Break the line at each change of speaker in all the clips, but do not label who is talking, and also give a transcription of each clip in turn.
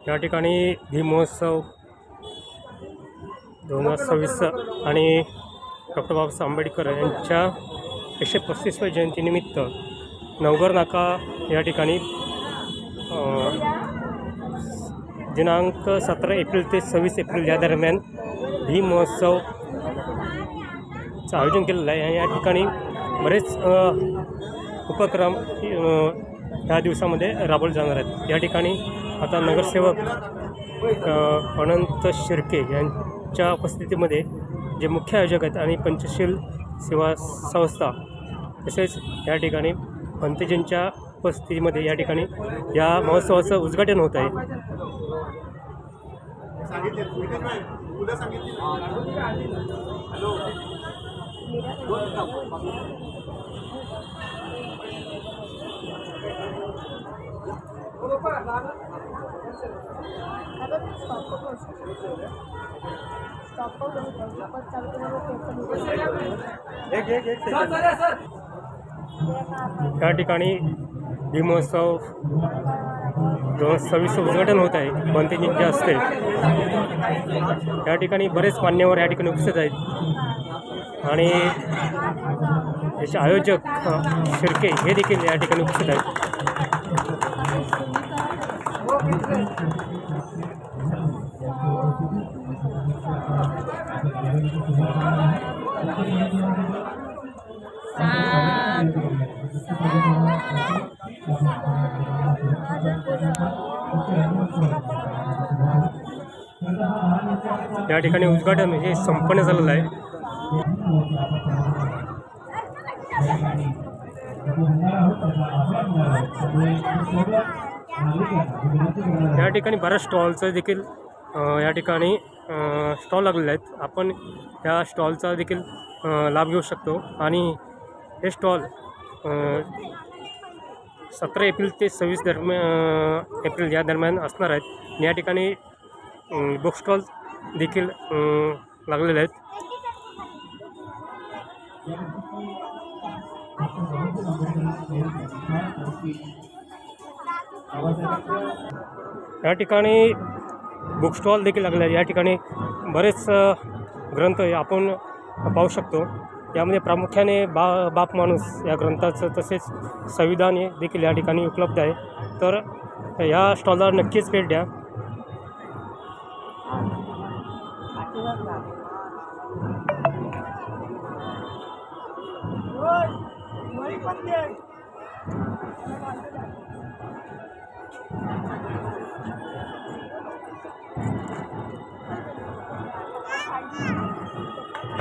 या ठिकाणी भीम महोत्सव 2026 आणि डॉक्टर बाबासाहेब आंबेडकर यांच्या 135व्या जयंतीनिमित्त नवघर नाका या ठिकाणी दिनांक 17 एप्रिल ते 26 एप्रिल या दरम्यान भीम महोत्सवचं आयोजन केलेलं आहे. आणि या ठिकाणी बरेच उपक्रम ह्या दिवसामध्ये राबवले जाणार आहेत. या ठिकाणी आता नगरसेवक अनंत शिर्के यांच्या उपस्थितीमध्ये जे मुख्य आयोजक आहेत आणि पंचशील सेवा संस्था तसेच या ठिकाणी पंतजींच्या उपस्थितीमध्ये या ठिकाणी या महोत्सवाचं उद्घाटन होत आहे. या ठिकाणी भीम महोत्सव 2026 उद्घाटन होत आहे पंतजींच्या हस्ते. या ठिकाणी बरेच मान्यवर या ठिकाणी उपस्थित आहेत आणि याचे आयोजक शिर्के हे देखील या ठिकाणी उपस्थित आहेत. या ठिकाणी उद्घाटन हे संपन्न झालेलं आहे. या ठिकाणी बऱ्याच स्टॉलचं देखील या ठिकाणी स्टॉल लागलेले आहेत. आपण या स्टॉलचा देखील लाभ घेऊ शकतो. आणि हे स्टॉल 17 एप्रिल ते 26 एप्रिल या दरम्यान असणार आहेत. या ठिकाणी बुक स्टॉल देखील लागलेले आहेत. या ठिकाणी बुक स्टॉल देखील लागले आहेत. या ठिकाणी बरेच ग्रंथ आपण पाहू शकतो. यामध्ये प्रामुख्याने बाप माणूस या ग्रंथाचं तसेच संविधान हे देखील या ठिकाणी उपलब्ध आहे. तर या स्टॉलला नक्कीच भेट द्या.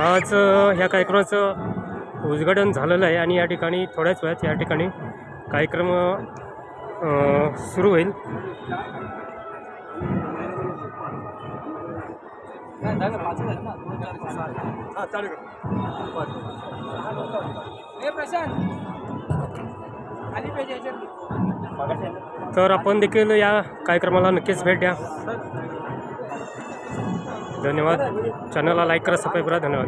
आज ह्या कार्यक्रमाचं उद्घाटन झालेलं आहे आणि या ठिकाणी थोड्याच वेळात या ठिकाणी कार्यक्रम सुरू होईल. तर आपण देखील या कार्यक्रमाला नक्कीच भेट द्या. धन्यवाद. चॅनलला लाईक करा, सबस्क्राईब करा. धन्यवाद.